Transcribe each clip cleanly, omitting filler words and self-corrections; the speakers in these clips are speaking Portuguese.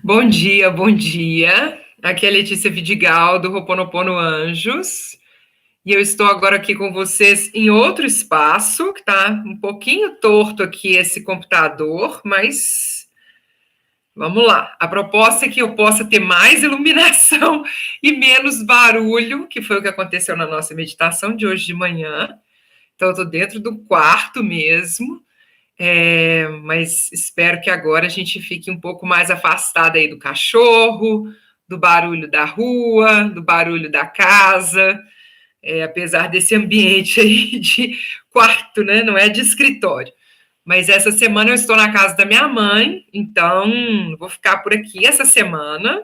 Bom dia, bom dia. Aqui é a Letícia Vidigal, do Ho'oponopono Anjos. E eu estou agora aqui com vocês em outro espaço, que está um pouquinho torto aqui esse computador, mas vamos lá. A proposta é que eu possa ter mais iluminação e menos barulho, que foi o que aconteceu na nossa meditação de hoje de manhã. Então, eu estou dentro do quarto mesmo. Mas espero que agora a gente fique um pouco mais afastada aí do cachorro, do barulho da rua, do barulho da casa, apesar desse ambiente aí de quarto, né? Não é de escritório. Mas essa semana eu estou na casa da minha mãe, então vou ficar por aqui essa semana,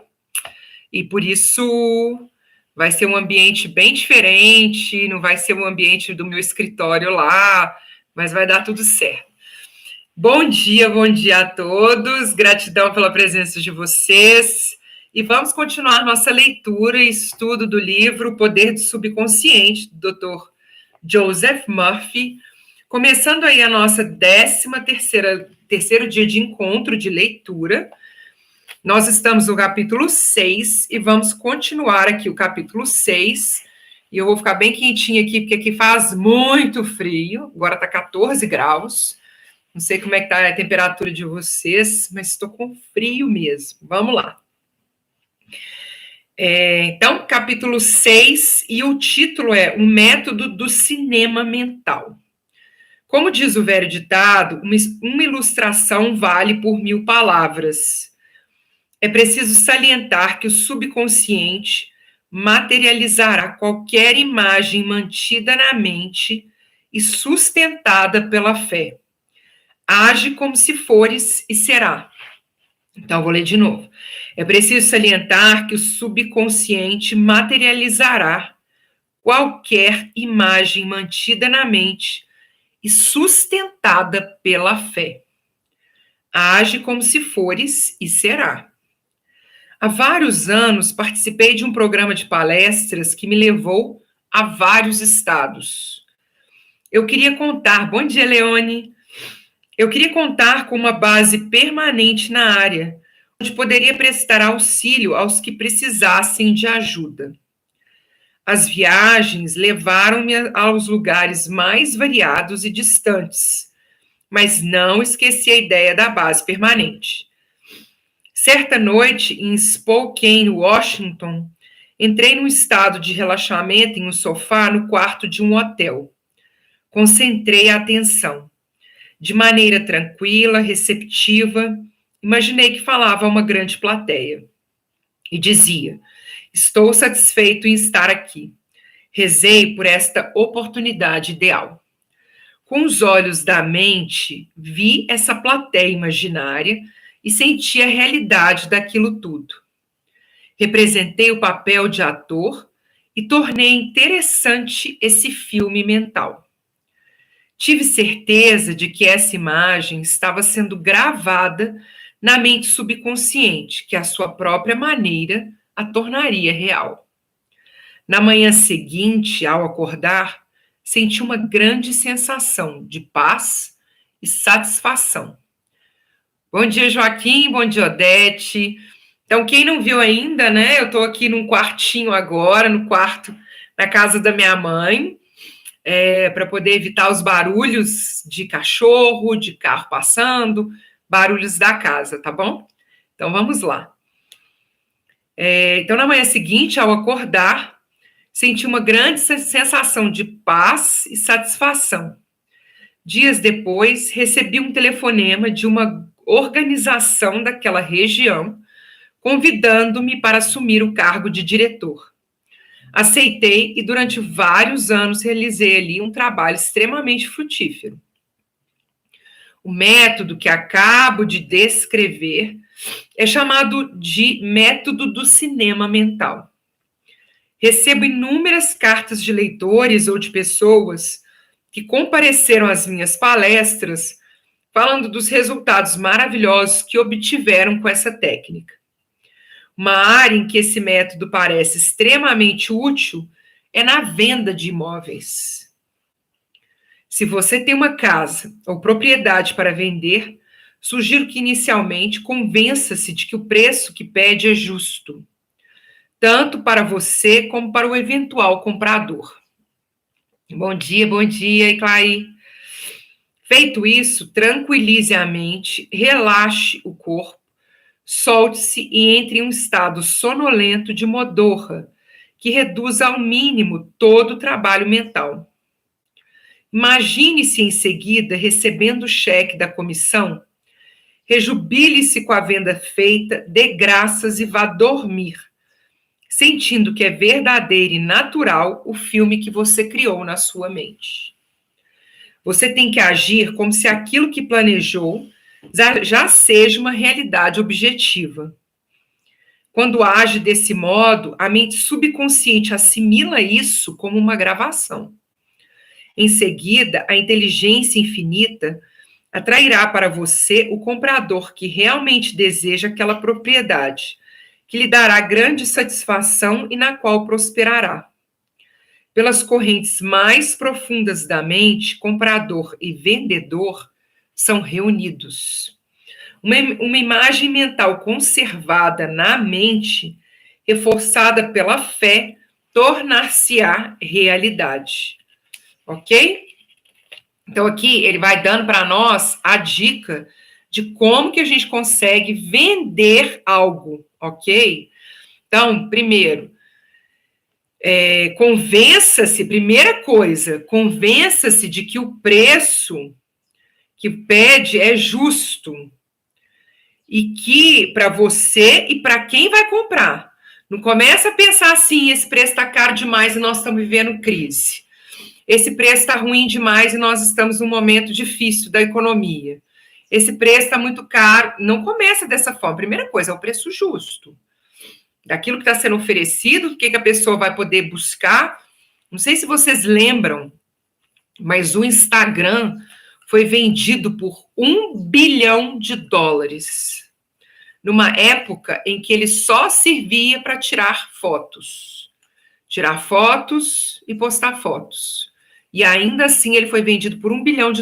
e por isso vai ser um ambiente bem diferente, não vai ser um ambiente do meu escritório lá, mas vai dar tudo certo. Bom dia a todos. Gratidão pela presença de vocês. E vamos continuar nossa leitura e estudo do livro O Poder do Subconsciente, do Dr. Joseph Murphy, começando aí a nossa 13º dia de encontro de leitura. Nós estamos no capítulo 6 e vamos continuar aqui o capítulo 6. E eu vou ficar bem quentinha aqui, porque aqui faz muito frio. Agora está 14 graus. Não sei como é que está a temperatura de vocês, mas estou com frio mesmo. Vamos lá. Então, capítulo 6, e o título é O Método do Cinema Mental. Como diz o velho ditado, uma ilustração vale por 1000 palavras. É preciso salientar que o subconsciente materializará qualquer imagem mantida na mente e sustentada pela fé. Age como se fores e será. Então, vou ler de novo. É preciso salientar que o subconsciente materializará qualquer imagem mantida na mente e sustentada pela fé. Age como se fores e será. Há vários anos participei de um programa de palestras que me levou a vários estados. Eu queria contar, bom dia, Leone. Eu queria contar com uma base permanente na área, onde poderia prestar auxílio aos que precisassem de ajuda. As viagens levaram-me aos lugares mais variados e distantes, mas não esqueci a ideia da base permanente. Certa noite, em Spokane, Washington, entrei num estado de relaxamento em um sofá no quarto de um hotel. Concentrei a atenção. De maneira tranquila, receptiva, imaginei que falava a uma grande plateia. E dizia: estou satisfeito em estar aqui. Rezei por esta oportunidade ideal. Com os olhos da mente, vi essa plateia imaginária e senti a realidade daquilo tudo. Representei o papel de ator e tornei interessante esse filme mental. Tive certeza de que essa imagem estava sendo gravada na mente subconsciente, que à sua própria maneira a tornaria real. Na manhã seguinte, ao acordar, senti uma grande sensação de paz e satisfação. Bom dia, Joaquim, bom dia, Odete. Então, quem não viu ainda, né? Eu estou aqui num quartinho agora, no quarto, na casa da minha mãe, para poder evitar os barulhos de cachorro, de carro passando, barulhos da casa, tá bom? Então, vamos lá. Então, na manhã seguinte, ao acordar, senti uma grande sensação de paz e satisfação. Dias depois, recebi um telefonema de uma organização daquela região, convidando-me para assumir o cargo de diretor. Aceitei e durante vários anos realizei ali um trabalho extremamente frutífero. O método que acabo de descrever é chamado de método do cinema mental. Recebo inúmeras cartas de leitores ou de pessoas que compareceram às minhas palestras falando dos resultados maravilhosos que obtiveram com essa técnica. Uma área em que esse método parece extremamente útil é na venda de imóveis. Se você tem uma casa ou propriedade para vender, Sugiro que, inicialmente, convença-se de que o preço que pede é justo, tanto para você como para o eventual comprador. Bom dia, Iclaí. Feito isso, tranquilize a mente, relaxe o corpo, solte-se e entre em um estado sonolento de modorra, que reduza ao mínimo todo o trabalho mental. Imagine-se em seguida recebendo o cheque da comissão, rejubile-se com a venda feita, dê graças e vá dormir, sentindo que é verdadeiro e natural o filme que você criou na sua mente. Você tem que agir como se aquilo que planejou já seja uma realidade objetiva. Quando age desse modo, a mente subconsciente assimila isso como uma gravação. Em seguida, a inteligência infinita atrairá para você o comprador que realmente deseja aquela propriedade, que lhe dará grande satisfação e na qual prosperará. Pelas correntes mais profundas da mente, comprador e vendedor são reunidos. Uma imagem mental conservada na mente, reforçada pela fé, tornar-se-á realidade. Ok? Então, aqui ele vai dando para nós a dica de como que a gente consegue vender algo, ok? Então, primeiro, convença-se, primeira coisa, convença-se de que o preço que pede é justo e que para você e para quem vai comprar. Não começa a pensar assim, esse preço está caro demais e nós estamos vivendo crise. Esse preço está ruim demais e nós estamos num momento difícil da economia. Esse preço está muito caro. Não começa dessa forma. Primeira coisa, é o preço justo. Daquilo que está sendo oferecido, o que a pessoa vai poder buscar. Não sei se vocês lembram, mas o Instagram foi vendido por $1 bilhão, numa época em que ele só servia para tirar fotos e postar fotos. E ainda assim ele foi vendido por $1 bilhão.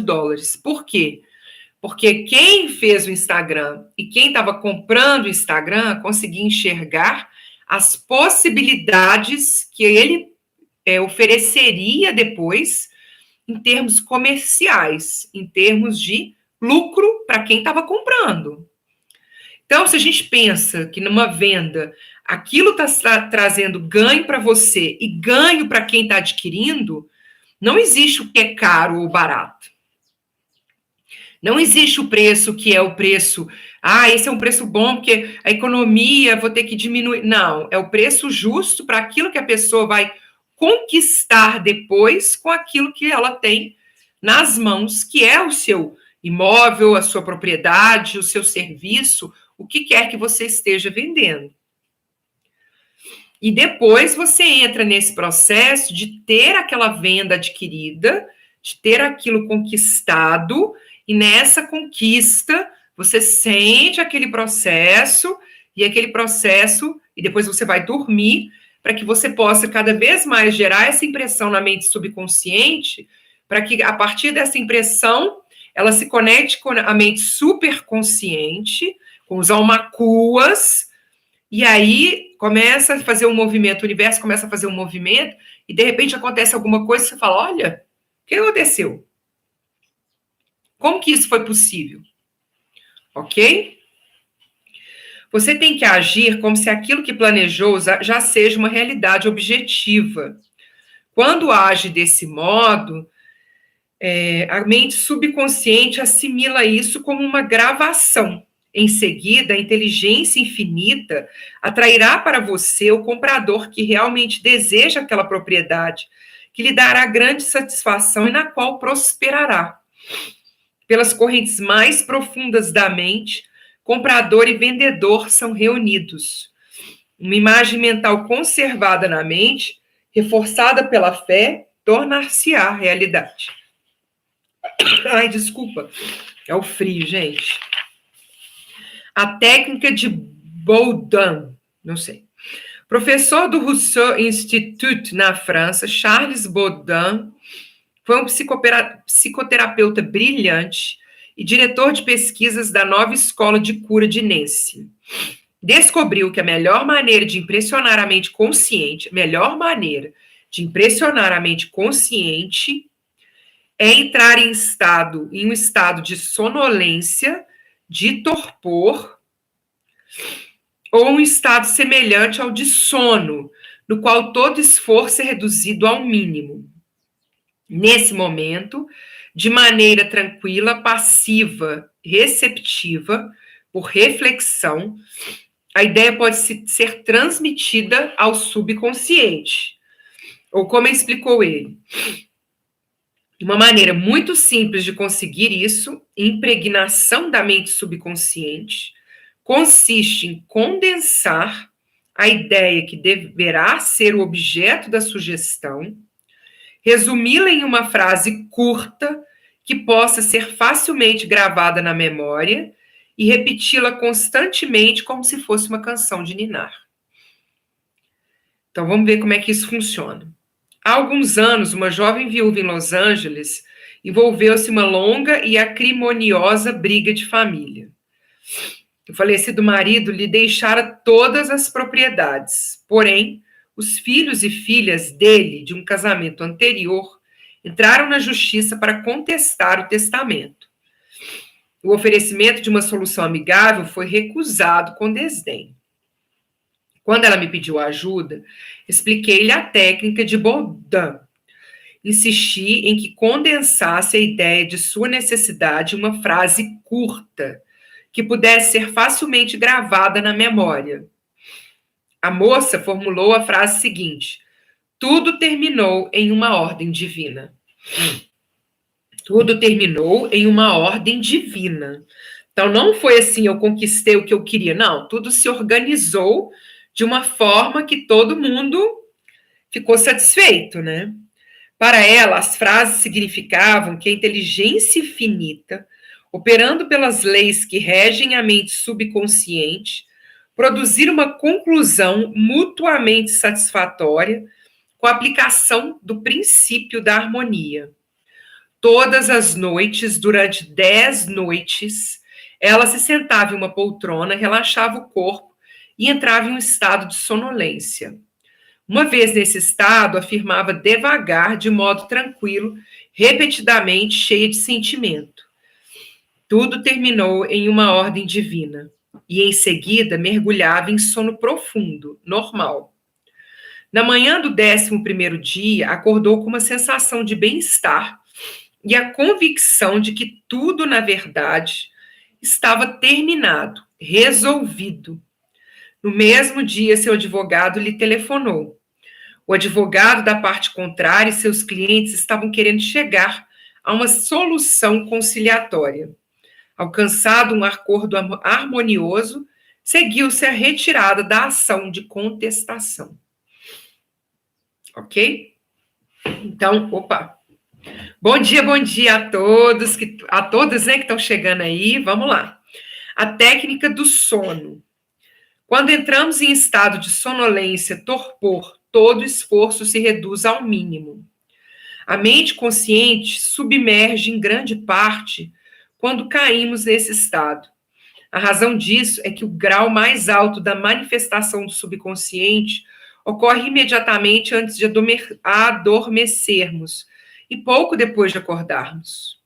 Por quê? Porque quem fez o Instagram e quem estava comprando o Instagram conseguia enxergar as possibilidades que ele ofereceria depois em termos comerciais, em termos de lucro para quem estava comprando. Então, se a gente pensa que numa venda aquilo está trazendo ganho para você e ganho para quem está adquirindo, não existe o que é caro ou barato. Não existe o preço que é o preço, esse é um preço bom porque a economia vou ter que diminuir. Não, é o preço justo para aquilo que a pessoa vai conquistar depois com aquilo que ela tem nas mãos, que é o seu imóvel, a sua propriedade, o seu serviço, o que quer que você esteja vendendo. E depois você entra nesse processo de ter aquela venda adquirida, de ter aquilo conquistado, e nessa conquista você sente aquele processo, e depois você vai dormir, para que você possa cada vez mais gerar essa impressão na mente subconsciente, para que a partir dessa impressão ela se conecte com a mente superconsciente, com os almacuas, e aí começa a fazer um movimento, o universo começa a fazer um movimento, e de repente acontece alguma coisa, você fala, olha, o que aconteceu? Como que isso foi possível? Ok? Você tem que agir como se aquilo que planejou já seja uma realidade objetiva. Quando age desse modo, a mente subconsciente assimila isso como uma gravação. Em seguida, a inteligência infinita atrairá para você o comprador que realmente deseja aquela propriedade, que lhe dará grande satisfação e na qual prosperará. Pelas correntes mais profundas da mente, comprador e vendedor são reunidos. Uma imagem mental conservada na mente, reforçada pela fé, tornar-se-á realidade. Ai, desculpa. É o frio, gente. A técnica de Baudin, não sei. Professor do Rousseau Institute na França, Charles Baudin foi um psicoterapeuta brilhante e diretor de pesquisas da nova escola de cura de Nancy. Descobriu que a melhor maneira de impressionar a mente consciente, é entrar em um estado de sonolência, de torpor, ou um estado semelhante ao de sono, no qual todo esforço é reduzido ao mínimo. Nesse momento, de maneira tranquila, passiva, receptiva, por reflexão, a ideia pode ser transmitida ao subconsciente. Ou como explicou ele, uma maneira muito simples de conseguir isso, impregnação da mente subconsciente, consiste em condensar a ideia que deverá ser o objeto da sugestão, resumi-la em uma frase curta que possa ser facilmente gravada na memória e repeti-la constantemente como se fosse uma canção de ninar. Então vamos ver como é que isso funciona. Há alguns anos, uma jovem viúva em Los Angeles envolveu-se em uma longa e acrimoniosa briga de família. O falecido marido lhe deixara todas as propriedades, porém, os filhos e filhas dele, de um casamento anterior, entraram na justiça para contestar o testamento. O oferecimento de uma solução amigável foi recusado com desdém. Quando ela me pediu ajuda, expliquei-lhe a técnica de Baudin. Insisti em que condensasse a ideia de sua necessidade em uma frase curta, que pudesse ser facilmente gravada na memória. A moça formulou a frase seguinte: tudo terminou em uma ordem divina. Tudo terminou em uma ordem divina. Então, não foi assim, eu conquistei o que eu queria. Não, tudo se organizou de uma forma que todo mundo ficou satisfeito, né? Para ela, as frases significavam que a inteligência infinita, operando pelas leis que regem a mente subconsciente, produzir uma conclusão mutuamente satisfatória com a aplicação do princípio da harmonia. Todas as noites, durante 10 noites, ela se sentava em uma poltrona, relaxava o corpo e entrava em um estado de sonolência. Uma vez nesse estado, afirmava devagar, de modo tranquilo, repetidamente, cheia de sentimento. Tudo terminou em uma ordem divina. E em seguida mergulhava em sono profundo, normal. Na manhã do 11º dia, acordou com uma sensação de bem-estar e a convicção de que tudo, na verdade, estava terminado, resolvido. No mesmo dia, seu advogado lhe telefonou. O advogado da parte contrária e seus clientes estavam querendo chegar a uma solução conciliatória. Alcançado um acordo harmonioso, seguiu-se a retirada da ação de contestação. Ok? Então, Bom dia a todos, a todas, né, que estão chegando aí. Vamos lá. A técnica do sono. Quando entramos em estado de sonolência, torpor, todo esforço se reduz ao mínimo. A mente consciente submerge em grande parte quando caímos nesse estado. A razão disso é que o grau mais alto da manifestação do subconsciente ocorre imediatamente antes de adormecermos e pouco depois de acordarmos.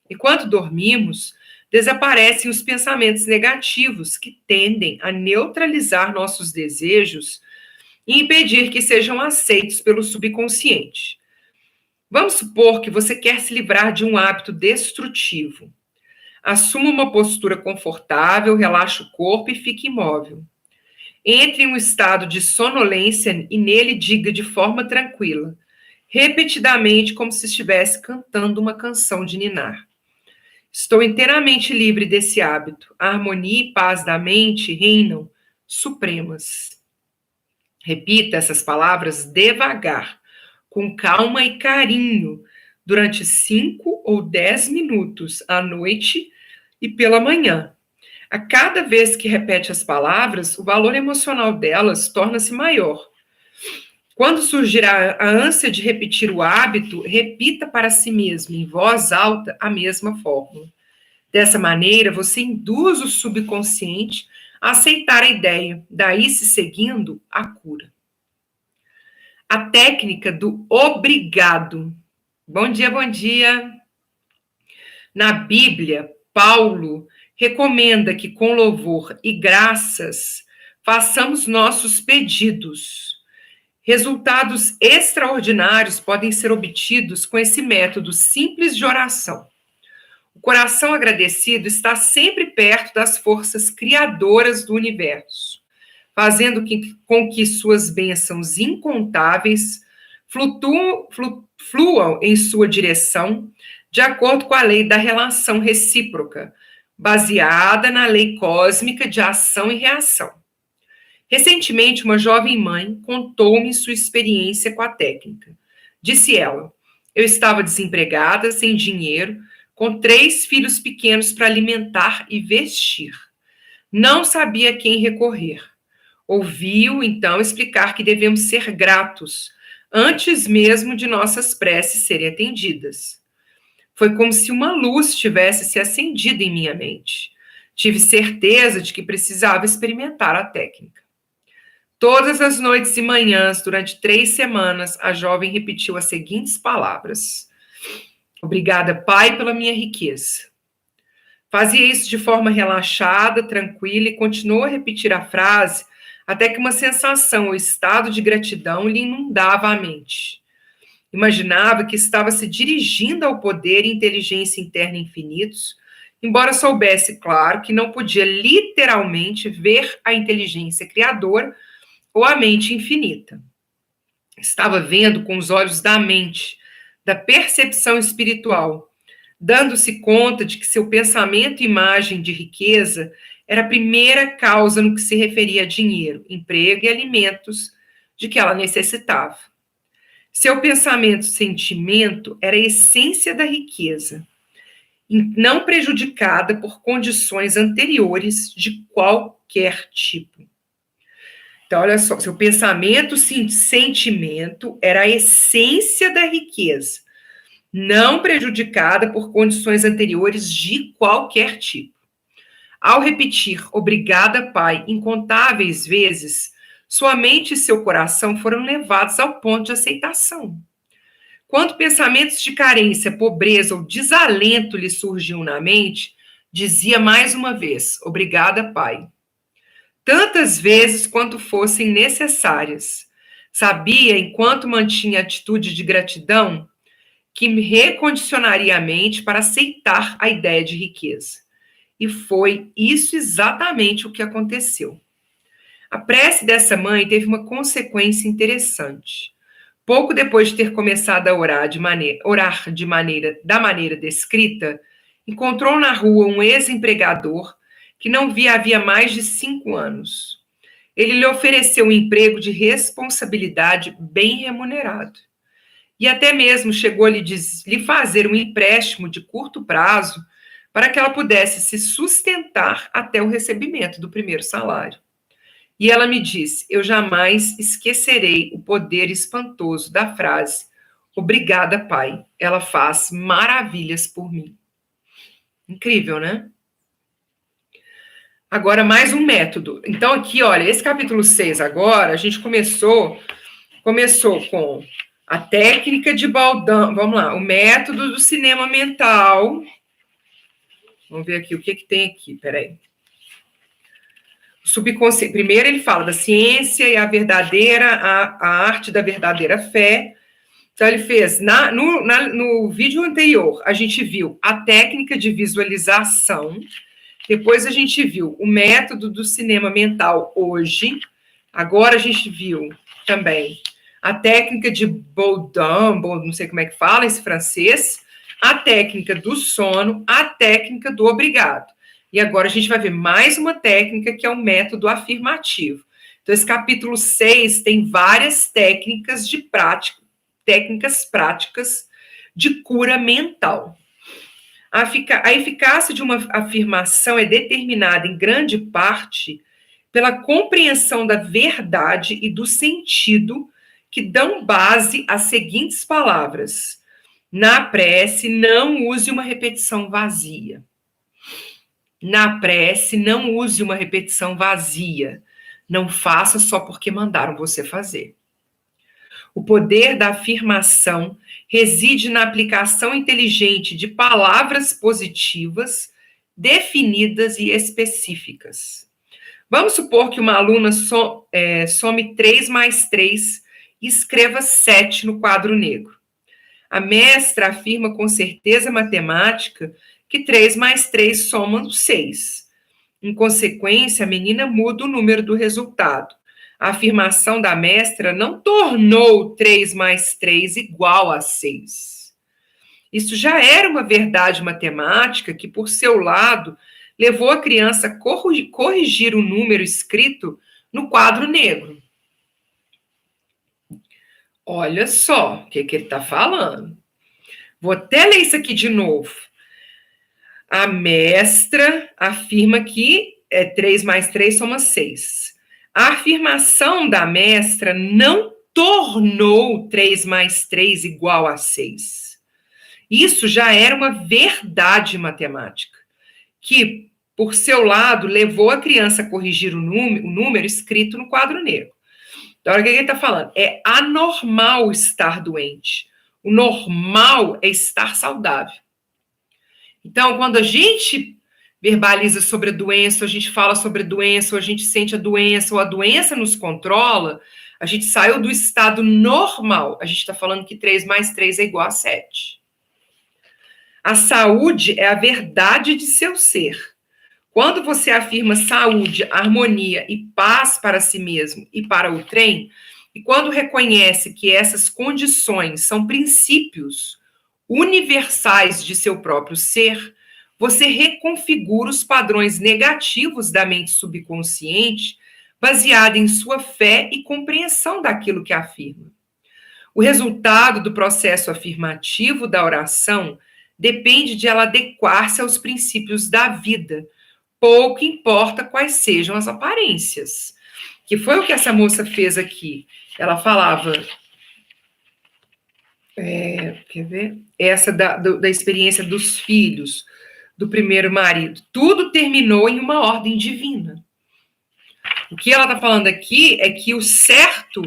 Enquanto dormimos, desaparecem os pensamentos negativos que tendem a neutralizar nossos desejos e impedir que sejam aceitos pelo subconsciente. Vamos supor que você quer se livrar de um hábito destrutivo. Assuma uma postura confortável, relaxe o corpo e fique imóvel. Entre em um estado de sonolência e nele diga de forma tranquila, repetidamente como se estivesse cantando uma canção de ninar. Estou inteiramente livre desse hábito. A harmonia e paz da mente reinam supremas. Repita essas palavras devagar, com calma e carinho, durante 5 ou 10 minutos, à noite e pela manhã. A cada vez que repete as palavras, o valor emocional delas torna-se maior. Quando surgirá a ânsia de repetir o hábito, repita para si mesmo, em voz alta, a mesma fórmula. Dessa maneira, você induz o subconsciente a aceitar a ideia, daí se seguindo a cura. A técnica do obrigado. Bom dia, bom dia. Na Bíblia, Paulo recomenda que com louvor e graças façamos nossos pedidos. Resultados extraordinários podem ser obtidos com esse método simples de oração. O coração agradecido está sempre perto das forças criadoras do universo, fazendo com que suas bênçãos incontáveis fluam em sua direção, de acordo com a lei da relação recíproca, baseada na lei cósmica de ação e reação. Recentemente, uma jovem mãe contou-me sua experiência com a técnica. Disse ela: eu estava desempregada, sem dinheiro, com 3 filhos pequenos para alimentar e vestir. Não sabia a quem recorrer. Ouvi-o, então, explicar que devemos ser gratos, antes mesmo de nossas preces serem atendidas. Foi como se uma luz tivesse se acendido em minha mente. Tive certeza de que precisava experimentar a técnica. Todas as noites e manhãs, durante 3 semanas, a jovem repetiu as seguintes palavras: obrigada, Pai, pela minha riqueza. Fazia isso de forma relaxada, tranquila e continuou a repetir a frase até que uma sensação ou estado de gratidão lhe inundava a mente. Imaginava que estava se dirigindo ao poder e inteligência interna infinitos, embora soubesse, claro, que não podia literalmente ver a inteligência criadora ou a mente infinita. Estava vendo com os olhos da mente, da percepção espiritual, dando-se conta de que seu pensamento e imagem de riqueza era a primeira causa no que se referia a dinheiro, emprego e alimentos de que ela necessitava. Seu pensamento e sentimento era a essência da riqueza, não prejudicada por condições anteriores de qualquer tipo. Então, olha só, seu pensamento e sentimento era a essência da riqueza, não prejudicada por condições anteriores de qualquer tipo. Ao repetir obrigada, Pai, incontáveis vezes, sua mente e seu coração foram levados ao ponto de aceitação. Quando pensamentos de carência, pobreza ou desalento lhe surgiam na mente, dizia mais uma vez: obrigada, Pai. Tantas vezes quanto fossem necessárias. Sabia, enquanto mantinha atitude de gratidão, que me recondicionaria a mente para aceitar a ideia de riqueza. E foi isso exatamente o que aconteceu. A prece dessa mãe teve uma consequência interessante. Pouco depois de ter começado a orar da maneira descrita, encontrou na rua um ex-empregador que não via havia mais de 5 anos. Ele lhe ofereceu um emprego de responsabilidade bem remunerado. E até mesmo chegou a lhe fazer um empréstimo de curto prazo para que ela pudesse se sustentar até o recebimento do primeiro salário. E ela me disse: eu jamais esquecerei o poder espantoso da frase obrigada, Pai, ela faz maravilhas por mim. Incrível, né? Agora, mais um método. Então, aqui, olha, esse capítulo 6 agora, a gente começou com a técnica de Baldão, vamos lá, o método do cinema mental. Vamos ver aqui o que tem aqui, peraí. Subconsciente. Primeiro ele fala da ciência e a arte da verdadeira fé. Então ele fez, no vídeo anterior, a gente viu a técnica de visualização, depois a gente viu o método do cinema mental hoje, agora a gente viu também a técnica de Baudin, não sei como é que fala esse francês, a técnica do sono, a técnica do obrigado. E agora a gente vai ver mais uma técnica que é o método afirmativo. Então, esse capítulo 6 tem várias técnicas práticas de cura mental. A eficácia de uma afirmação é determinada em grande parte pela compreensão da verdade e do sentido que dão base às seguintes palavras: na prece, não use uma repetição vazia. Na prece, não use uma repetição vazia. Não faça só porque mandaram você fazer. O poder da afirmação reside na aplicação inteligente de palavras positivas, definidas e específicas. Vamos supor que uma aluna some 3 mais 3 e escreva 7 no quadro negro. A mestra afirma com certeza matemática que 3 mais 3 somam 6. Em consequência, a menina muda o número do resultado. A afirmação da mestra não tornou 3 mais 3 igual a 6. Isso já era uma verdade matemática que, por seu lado, levou a criança a corrigir o número escrito no quadro negro. Olha só o que ele está falando. Vou até ler isso aqui de novo. A mestra afirma que 3 mais 3 soma 6. A afirmação da mestra não tornou 3 mais 3 igual a 6. Isso já era uma verdade matemática, que, por seu lado, levou a criança a corrigir o número escrito no quadro negro. Então, olha o que ele está falando. É anormal estar doente. O normal é estar saudável. Então, quando a gente verbaliza sobre a doença, a gente fala sobre a doença, ou a gente sente a doença, ou a doença nos controla, a gente saiu do estado normal. A gente está falando que 3 mais 3 é igual a 7. A saúde é a verdade de seu ser. Quando você afirma saúde, harmonia e paz para si mesmo e para o trem, e quando reconhece que essas condições são princípios universais de seu próprio ser, você reconfigura os padrões negativos da mente subconsciente, baseada em sua fé e compreensão daquilo que afirma. O resultado do processo afirmativo da oração depende de ela adequar-se aos princípios da vida. Pouco importa quais sejam as aparências. Que foi o que essa moça fez aqui. Ela falava, quer ver? Essa da experiência dos filhos, do primeiro marido. Tudo terminou em uma ordem divina. O que ela está falando aqui é que o certo,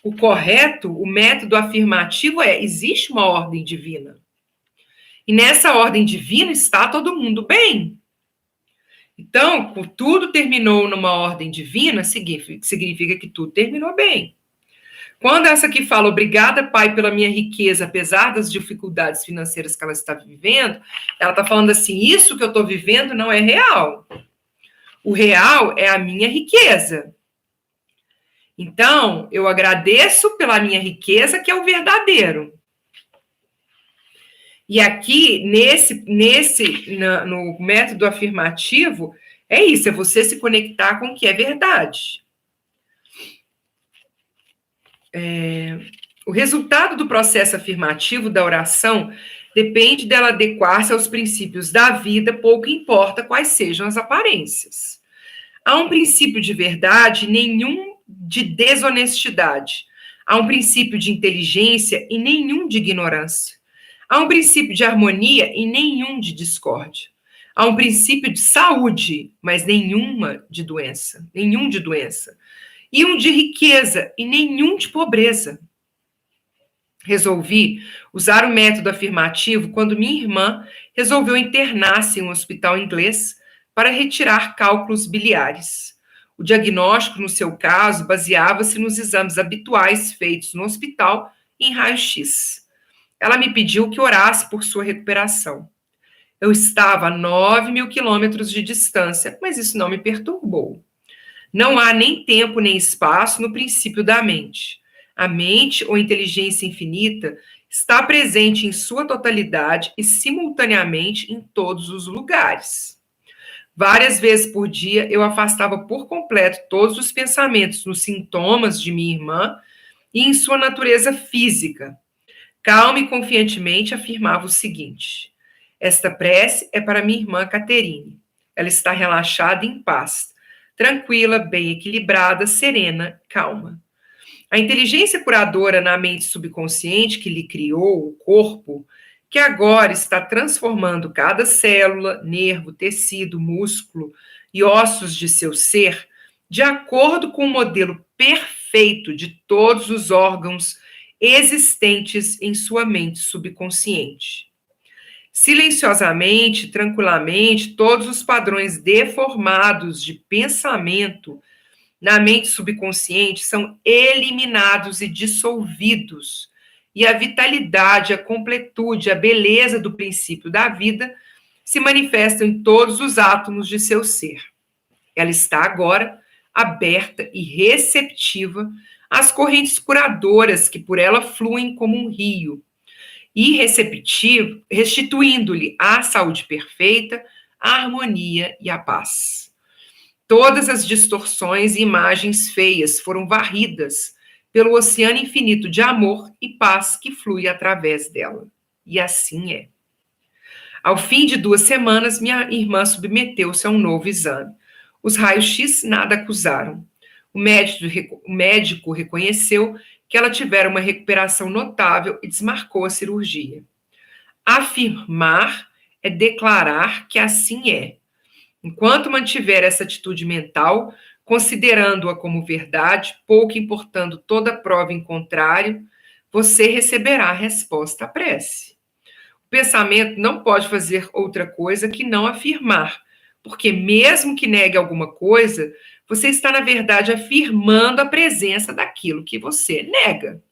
o correto, o método afirmativo existe uma ordem divina. E nessa ordem divina está todo mundo bem. Então, tudo terminou numa ordem divina, significa que tudo terminou bem. Quando essa aqui fala, obrigada, Pai, pela minha riqueza, apesar das dificuldades financeiras que ela está vivendo, ela está falando assim, isso que eu estou vivendo não é real. O real é a minha riqueza. Então, eu agradeço pela minha riqueza, que é o verdadeiro. E aqui, no método afirmativo, é isso, é você se conectar com o que é verdade. O resultado do processo afirmativo da oração depende dela adequar-se aos princípios da vida, pouco importa quais sejam as aparências. Há um princípio de verdade, nenhum de desonestidade. Há um princípio de inteligência e nenhum de ignorância. Há um princípio de harmonia e nenhum de discórdia. Há um princípio de saúde, mas nenhum de doença. E um de riqueza e nenhum de pobreza. Resolvi usar o método afirmativo quando minha irmã resolveu internar-se em um hospital inglês para retirar cálculos biliares. O diagnóstico, no seu caso, baseava-se nos exames habituais feitos no hospital em raio-x. Ela me pediu que orasse por sua recuperação. Eu estava a 9.000 quilômetros de distância, mas isso não me perturbou. Não há nem tempo nem espaço no princípio da mente. A mente, ou inteligência infinita, está presente em sua totalidade e simultaneamente em todos os lugares. Várias vezes por dia eu afastava por completo todos os pensamentos nos sintomas de minha irmã e em sua natureza física. Calma e confiantemente afirmava o seguinte: esta prece é para minha irmã Caterine. Ela está relaxada e em paz, tranquila, bem equilibrada, serena, calma. A inteligência curadora na mente subconsciente que lhe criou o corpo, que agora está transformando cada célula, nervo, tecido, músculo e ossos de seu ser de acordo com o modelo perfeito de todos os órgãos existentes em sua mente subconsciente. Silenciosamente, tranquilamente, todos os padrões deformados de pensamento na mente subconsciente são eliminados e dissolvidos, e a vitalidade, a completude, a beleza do princípio da vida se manifestam em todos os átomos de seu ser. Ela está agora aberta e receptiva às correntes curadoras que por ela fluem como um rio, e receptivo, restituindo-lhe a saúde perfeita, a harmonia e a paz. Todas as distorções e imagens feias foram varridas pelo oceano infinito de amor e paz que flui através dela. E assim é. Ao fim de 2 semanas, minha irmã submeteu-se a um novo exame. Os raios-x nada acusaram. O médico reconheceu que ela tivera uma recuperação notável e desmarcou a cirurgia. Afirmar é declarar que assim é. Enquanto mantiver essa atitude mental, considerando-a como verdade, pouco importando toda prova em contrário, você receberá a resposta à prece. O pensamento não pode fazer outra coisa que não afirmar, porque mesmo que negue alguma coisa, você está, na verdade, afirmando a presença daquilo que você nega.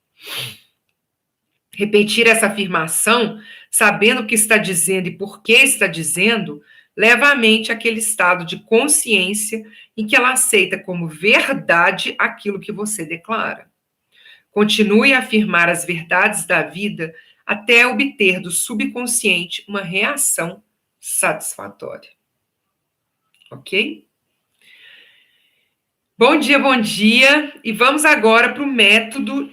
Repetir essa afirmação, sabendo o que está dizendo e por que está dizendo, leva a mente àquele estado de consciência em que ela aceita como verdade aquilo que você declara. Continue a afirmar as verdades da vida até obter do subconsciente uma reação satisfatória. Ok? Bom dia, bom dia. E vamos agora para o método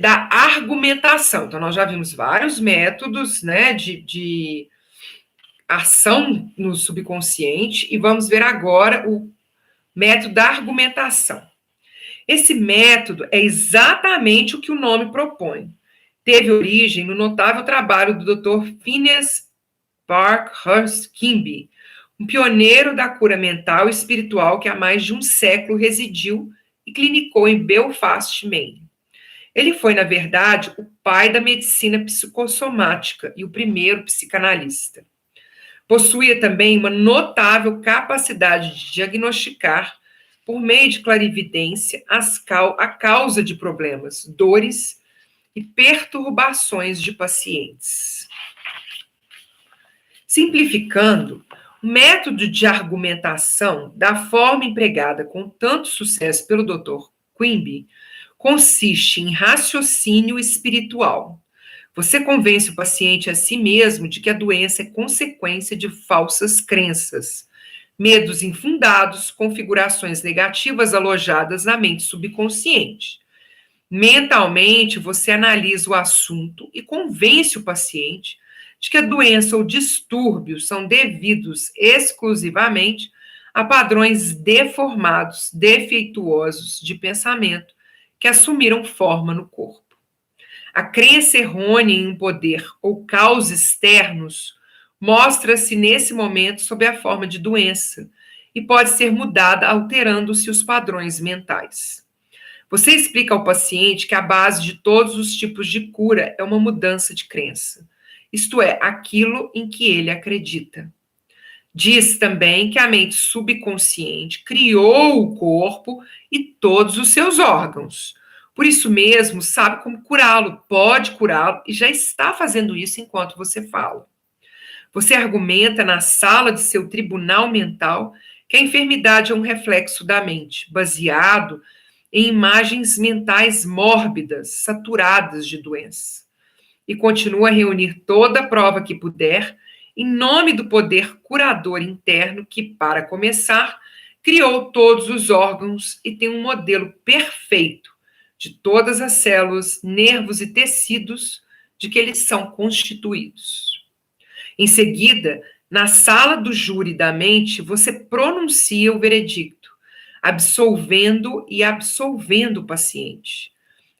da argumentação. Então, nós já vimos vários métodos, né, de ação no subconsciente, e vamos ver agora o método da argumentação. Esse método é exatamente o que o nome propõe. Teve origem no notável trabalho do Dr. Phineas Parkhurst Quimby, um pioneiro da cura mental e espiritual que há mais de um século residiu e clinicou em Belfast, Maine. Ele foi, na verdade, o pai da medicina psicossomática e o primeiro psicanalista. Possuía também uma notável capacidade de diagnosticar, por meio de clarividência, a causa de problemas, dores e perturbações de pacientes. Simplificando, o método de argumentação, da forma empregada com tanto sucesso pelo Dr. Quimby, consiste em raciocínio espiritual. Você convence o paciente a si mesmo de que a doença é consequência de falsas crenças, medos infundados, configurações negativas alojadas na mente subconsciente. Mentalmente, você analisa o assunto e convence o paciente de que a doença ou distúrbio são devidos exclusivamente a padrões deformados, defeituosos de pensamento que assumiram forma no corpo. A crença errônea em um poder ou causa externos mostra-se nesse momento sob a forma de doença e pode ser mudada alterando-se os padrões mentais. Você explica ao paciente que a base de todos os tipos de cura é uma mudança de crença, isto é, aquilo em que ele acredita. Diz também que a mente subconsciente criou o corpo e todos os seus órgãos. Por isso mesmo, sabe como curá-lo, pode curá-lo e já está fazendo isso enquanto você fala. Você argumenta na sala de seu tribunal mental que a enfermidade é um reflexo da mente, baseado em imagens mentais mórbidas, saturadas de doença. E continua a reunir toda a prova que puder, em nome do poder curador interno que, para começar, criou todos os órgãos e tem um modelo perfeito de todas as células, nervos e tecidos de que eles são constituídos. Em seguida, na sala do júri da mente, você pronuncia o veredicto, absolvendo e absolvendo o paciente.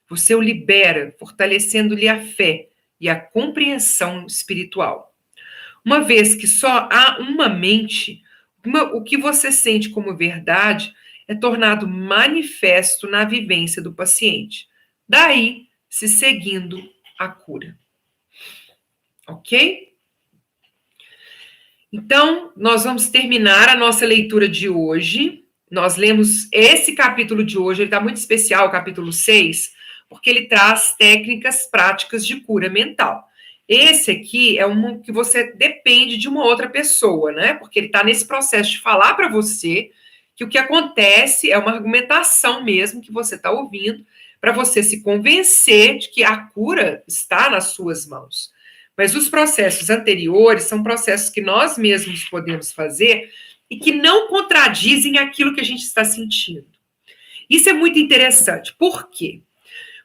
Você o libera, fortalecendo-lhe a fé e a compreensão espiritual. Uma vez que só há uma mente, o que você sente como verdade é tornado manifesto na vivência do paciente. Daí, se seguindo a cura. Ok? Então, nós vamos terminar a nossa leitura de hoje. Nós lemos esse capítulo de hoje, ele está muito especial, o capítulo 6, porque ele traz técnicas práticas de cura mental. Esse aqui é um que você depende de uma outra pessoa, né? Porque ele está nesse processo de falar para você que o que acontece é uma argumentação mesmo que você está ouvindo, para você se convencer de que a cura está nas suas mãos. Mas os processos anteriores são processos que nós mesmos podemos fazer e que não contradizem aquilo que a gente está sentindo. Isso é muito interessante. Por quê?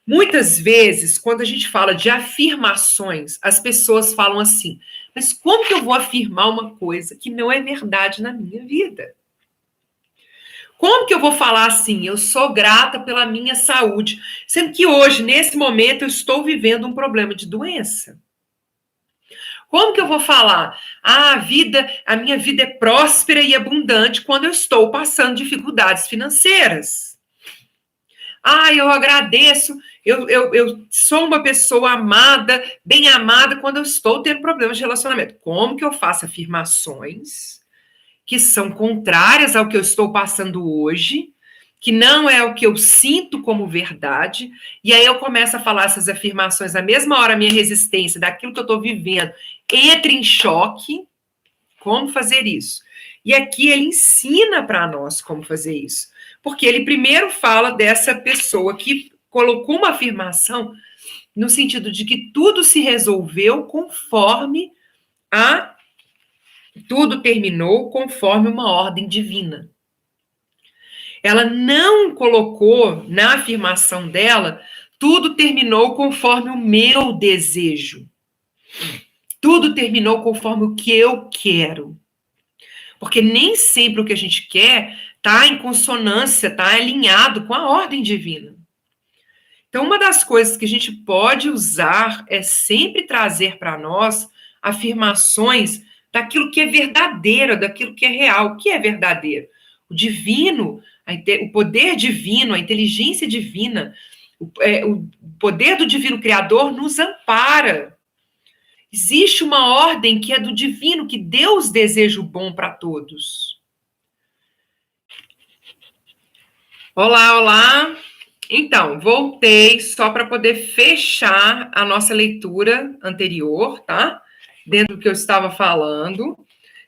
Muitas vezes, quando a gente fala de afirmações, as pessoas falam assim, mas como que eu vou afirmar uma coisa que não é verdade na minha vida? Como que eu vou falar assim, eu sou grata pela minha saúde, sendo que hoje, nesse momento, eu estou vivendo um problema de doença? Como que eu vou falar? A minha vida é próspera e abundante quando eu estou passando dificuldades financeiras. Eu agradeço, eu sou uma pessoa amada, bem amada, quando eu estou tendo problemas de relacionamento. Como que eu faço afirmações que são contrárias ao que eu estou passando hoje, que não é o que eu sinto como verdade, e aí eu começo a falar essas afirmações, na mesma hora a minha resistência daquilo que eu estou vivendo entra em choque? Como fazer isso? E aqui ele ensina para nós como fazer isso. Porque ele primeiro fala dessa pessoa que colocou uma afirmação no sentido de que tudo se resolveu conforme tudo terminou conforme uma ordem divina. Ela não colocou na afirmação dela, tudo terminou conforme o meu desejo. Tudo terminou conforme o que eu quero. Porque nem sempre o que a gente quer está em consonância, está alinhado com a ordem divina. Então, uma das coisas que a gente pode usar é sempre trazer para nós afirmações daquilo que é verdadeiro, daquilo que é real. O que é verdadeiro? O divino, o poder divino, a inteligência divina, o poder do divino criador nos ampara. Existe uma ordem que é do divino, que Deus deseja o bom para todos. Olá, olá. Então, voltei só para poder fechar a nossa leitura anterior, tá? Dentro do que eu estava falando.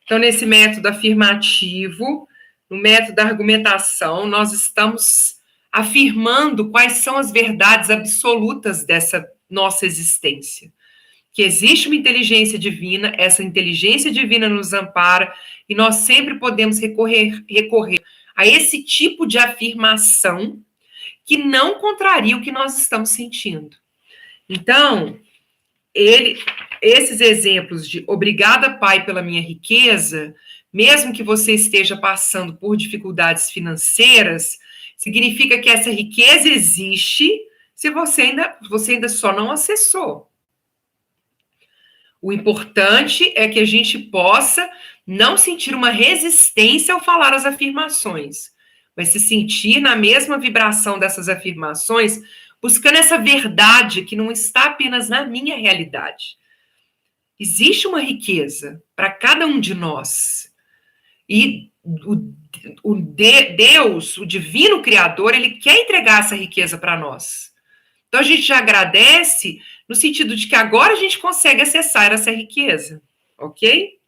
Então, nesse método afirmativo, no método da argumentação, nós estamos afirmando quais são as verdades absolutas dessa nossa existência. Que existe uma inteligência divina, essa inteligência divina nos ampara e nós sempre podemos recorrer a esse tipo de afirmação que não contraria o que nós estamos sentindo. Então, esses exemplos de obrigada, Pai, pela minha riqueza, mesmo que você esteja passando por dificuldades financeiras, significa que essa riqueza existe se você ainda só não acessou. O importante é que a gente possa não sentir uma resistência ao falar as afirmações, mas se sentir na mesma vibração dessas afirmações, buscando essa verdade que não está apenas na minha realidade. Existe uma riqueza para cada um de nós. E Deus, o divino criador, ele quer entregar essa riqueza para nós. Então a gente já agradece no sentido de que agora a gente consegue acessar essa riqueza, ok?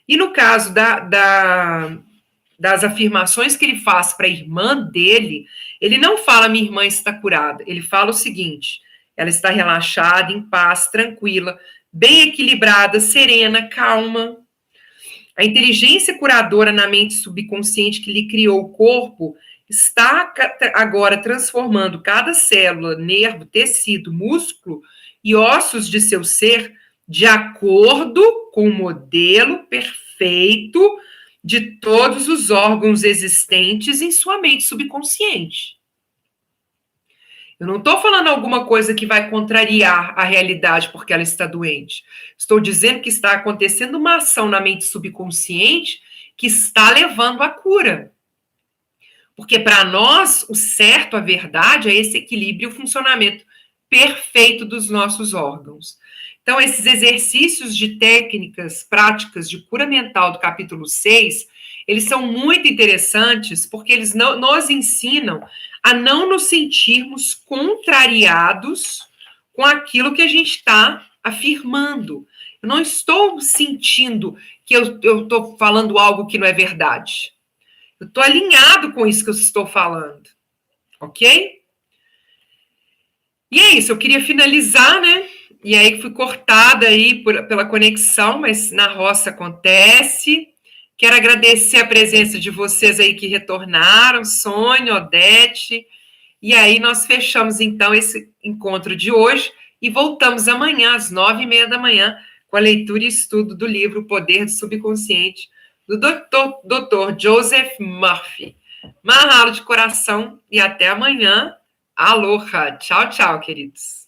E no caso das afirmações que ele faz para a irmã dele, ele não fala minha irmã está curada, ele fala o seguinte, ela está relaxada, em paz, tranquila, bem equilibrada, serena, calma. A inteligência curadora na mente subconsciente que lhe criou o corpo está agora transformando cada célula, nervo, tecido, músculo e ossos de seu ser de acordo com o modelo perfeito de todos os órgãos existentes em sua mente subconsciente. Eu não estou falando alguma coisa que vai contrariar a realidade porque ela está doente. Estou dizendo que está acontecendo uma ação na mente subconsciente que está levando à cura. Porque para nós, o certo, a verdade, é esse equilíbrio e o funcionamento perfeito dos nossos órgãos. Então, esses exercícios de técnicas, práticas de cura mental do capítulo 6, eles são muito interessantes porque eles nos ensinam a não nos sentirmos contrariados com aquilo que a gente está afirmando. Eu não estou sentindo que eu estou falando algo que não é verdade. Eu estou alinhado com isso que eu estou falando, ok? E é isso, eu queria finalizar, né? E aí fui cortada aí pela conexão, mas na roça acontece. Quero agradecer a presença de vocês aí que retornaram, Sônia, Odete. E aí nós fechamos então esse encontro de hoje e voltamos amanhã às 9h30 da manhã com a leitura e estudo do livro O Poder do Subconsciente, do Dr. Joseph Murphy. Mahalo de coração e até amanhã. Aloha. Tchau, tchau, queridos.